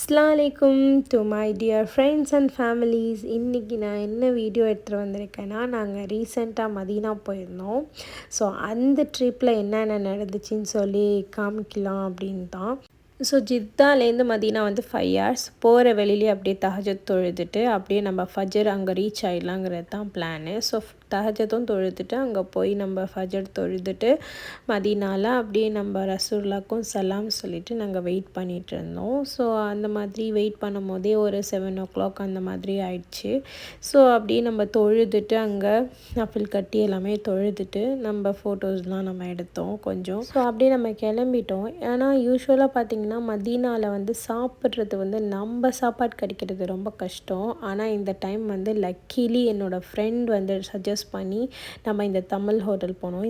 அஸ்ஸலாமு அலைக்கும் to my dear friends and families. இன்றைக்கி நான் என்ன வீடியோ எடுத்துகிட்டு வந்திருக்கேன்னா, நாங்கள் ரீசெண்டாக மதீனா போயிருந்தோம். ஸோ அந்த ட்ரிப்பில் என்னென்ன நடந்துச்சுன்னு சொல்லி காமிக்கலாம் அப்படின்னு தான். ஸோ ஜித்தாலேருந்து மதீனா வந்து 5 hours. போகிற வெளியிலே அப்படியே தஹஜத் தொழுதுட்டு அப்படியே நம்ம ஃபஜர் அங்கே ரீச் ஆகிடலாங்கிறது தான் பிளானு. ஸோ தஹஜத்தும் தொழுதுட்டு அங்கே போய் நம்ம ஃபஜர் தொழுதுட்டு மதீனாவில் அப்படியே நம்ம ரசூலுல்லாக்கும் சலாம் சொல்லிவிட்டு நாங்கள் வெயிட் பண்ணிகிட்டு இருந்தோம். ஸோ அந்த மாதிரி வெயிட் பண்ணும் போதே ஒரு 7 o'clock அந்த மாதிரி ஆயிடுச்சு. ஸோ அப்படியே நம்ம தொழுதுட்டு அங்கே நஃபில் கட்டி எல்லாமே தொழுதுட்டு நம்ம ஃபோட்டோஸ்லாம் நம்ம எடுத்தோம் கொஞ்சம். ஸோ அப்படியே நம்ம கிளம்பிட்டோம். ஏன்னா யூஸ்வலாக பார்த்திங்கன்னா மதீனாவில் வந்து சாப்பிட்றது வந்து நம்ம சாப்பாடு கிடைக்கிறது ரொம்ப கஷ்டம். ஆனால் இந்த டைம் வந்து லக்கிலி என்னோடய ஃப்ரெண்ட் வந்து சஜஸ்ட் பண்ணி நம்ம இந்த தமிழ் ஹோட்டல் போனோம்.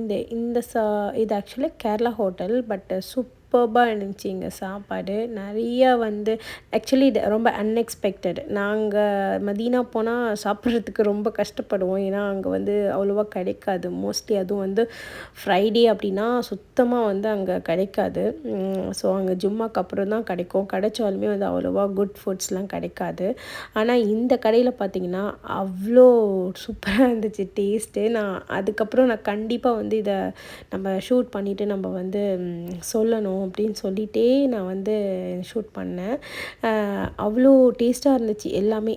இது ஆக்சுவலி கேரளா ஹோட்டல். பட் சூப்பர்பாக இருந்துச்சு இங்கே சாப்பாடு. நிறையா வந்து ஆக்சுவலி இது ரொம்ப அன்எக்ஸ்பெக்டட். நாங்கள் மதீனா போனால் சாப்பிட்றதுக்கு ரொம்ப கஷ்டப்படுவோம். ஏன்னா அங்கே வந்து அவ்வளோவா கிடைக்காது. மோஸ்ட்லி அதுவும் வந்து ஃப்ரைடே அப்படின்னா சுத்தமாக வந்து அங்கே கிடைக்காது. ஸோ அங்கே ஜும்மாக்கு அப்புறம் தான் கிடைக்கும். கிடைச்சாலுமே வந்து அவ்வளோவா குட் ஃபுட்ஸ்லாம் கிடைக்காது. ஆனால் இந்த கடையில் பார்த்திங்கன்னா அவ்வளோ சூப்பராக இருந்துச்சு டேஸ்ட்டு. அதுக்கப்புறம் நான் கண்டிப்பாக வந்து இதை நம்ம ஷூட் பண்ணிவிட்டு நம்ம வந்து சொல்லணும் அப்படின்னு சொல்லிகிட்டே நான் வந்து ஷூட் பண்ணேன். அவ்வளோ டேஸ்ட்டாக இருந்துச்சு எல்லாமே.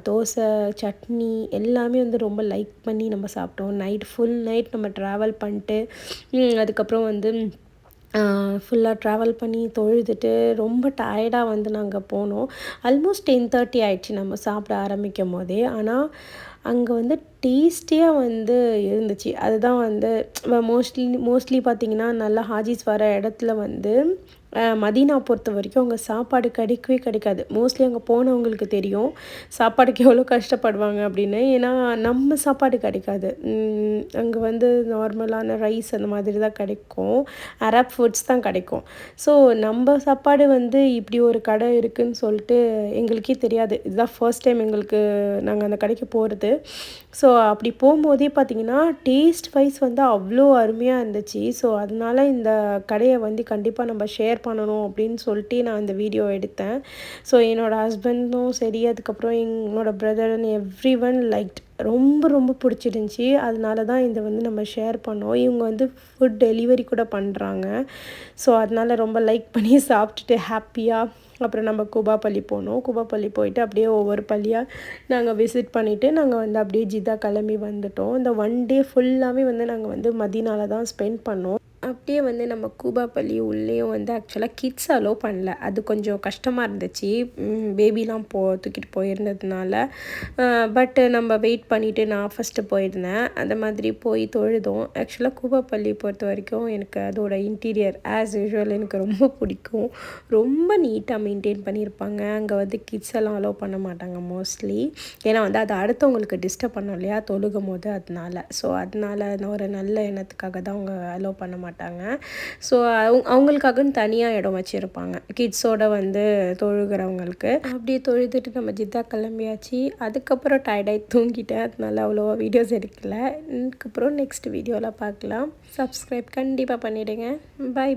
தோசை, சட்னி எல்லாமே வந்து ரொம்ப லைக் பண்ணி நம்ம சாப்பிட்டோம். ஃபுல் நைட் நம்ம ட்ராவல் பண்ணிட்டு அதுக்கப்புறம் வந்து ஃபுல்லாக ட்ராவல் பண்ணி தொழுதுட்டு ரொம்ப டயர்டாக வந்து நாங்கள் போனோம். ஆல்மோஸ்ட் 10:30 ஆயிடுச்சு நம்ம சாப்பிட ஆரம்பிக்கும் போதே. ஆனால் அங்கே வந்து டேஸ்டியாக வந்து இருந்துச்சு. அதுதான் வந்து மோஸ்ட்லி பார்த்திங்கன்னா நல்லா ஹாஜிஸ் வர இடத்துல வந்து மதீனா பொறுத்த வரைக்கும் அங்கே சாப்பாடு கிடைக்கவே கிடைக்காது. மோஸ்ட்லி அங்கே போனவங்களுக்கு தெரியும் சாப்பாடுக்கு எவ்வளோ கஷ்டப்படுவாங்க அப்படின்னு. ஏன்னா நம்ம சாப்பாடு கிடைக்காது. அங்கே வந்து நார்மலான ரைஸ் அந்த மாதிரி தான் கிடைக்கும். அரப் ஃபுட்ஸ் தான் கிடைக்கும். ஸோ நம்ம சாப்பாடு வந்து இப்படி ஒரு கடை இருக்குதுன்னு சொல்லிட்டு எங்களுக்கே தெரியாது. இதுதான் ஃபர்ஸ்ட் டைம் நாங்கள் அந்த கடைக்கு போகிறது. ஸோ அப்படி போகும்போதே பார்த்திங்கன்னா டேஸ்ட் வைஸ் வந்து அவ்வளோ அருமையாக இருந்துச்சு. ஸோ அதனால இந்த கடையை வந்து கண்டிப்பாக நம்ம ஷேர் பண்ணணும் அப்படின்னு சொல்லிட்டு நான் இந்த வீடியோ எடுத்தேன். ஸோ என்னோடய ஹஸ்பண்டும் சரி, அதுக்கப்புறம் என்னோடய பிரதர் அண்ட் எவ்ரிஒன் லைக்ட். ரொம்ப பிடிச்சிருந்துச்சி. அதனால தான் இதை வந்து நம்ம ஷேர் பண்ணோம். இவங்க வந்து ஃபுட் டெலிவரி கூட பண்ணுறாங்க. ஸோ அதனால் ரொம்ப லைக் பண்ணி சாப்பிட்டுட்டு ஹாப்பியாக அப்புறம் நம்ம குபா பள்ளி போனோம். குபா பள்ளி போயிட்டு அப்படியே ஒவ்வொரு பள்ளியாக நாங்கள் விசிட் பண்ணிவிட்டு நாங்கள் வந்து அப்படியே ஜித்தா கிளம்பி வந்துட்டோம். இந்த 1 day ஃபுல்லாகவே வந்து நாங்கள் வந்து மதீனாவில் தான் ஸ்பெண்ட் பண்ணோம். அப்படியே வந்து நம்ம கூபா பள்ளி உள்ளேயும் வந்து ஆக்சுவலாக கிட்ஸ் அலோவ் பண்ணல. அது கொஞ்சம் கஷ்டமாக இருந்துச்சு பேபிலாம் தூக்கிட்டு போயிருந்ததுனால. பட் நம்ம வெயிட் பண்ணிவிட்டு நான் ஃபஸ்ட்டு போயிருந்தேன். அந்த மாதிரி போய் தொழுதோம். ஆக்சுவலாக கூபா பள்ளி பொறுத்த வரைக்கும் எனக்கு அதோட இன்டீரியர் ஆஸ் யூஷுவல் எனக்கு ரொம்ப பிடிக்கும். ரொம்ப நீட்டாக மெயின்டைன் பண்ணியிருப்பாங்க. அங்கே வந்து கிட்ஸ் எல்லாம் அலோவ் பண்ண மாட்டாங்க மோஸ்ட்லி. ஏன்னா வந்து அது அடுத்தவங்களுக்கு டிஸ்டர்ப் பண்ணோம் இல்லையா தொழுகும் போது. ஸோ அதனால ஒரு நல்ல எண்ணத்துக்காக தான் அவங்க அலோவ் பண்ண மாட்டாங்க. ஸோ அவங்களுக்காகன்னு தனியாக இடம் வச்சுருப்பாங்க கிட்ஸோடு வந்து தொழுகிறவங்களுக்கு. அப்படியே தொழுதுட்டு நம்ம ஜித்தா கிளம்பியாச்சு. அதுக்கப்புறம் டயர்டாகி தூங்கிட்டேன். அதனால அவ்வளோவா வீடியோஸ் எடுக்கல. அதுக்கப்புறம் நெக்ஸ்ட் வீடியோவில் பார்க்கலாம். சப்ஸ்கிரைப் கண்டிப்பாக பண்ணிவிடுங்க. பை.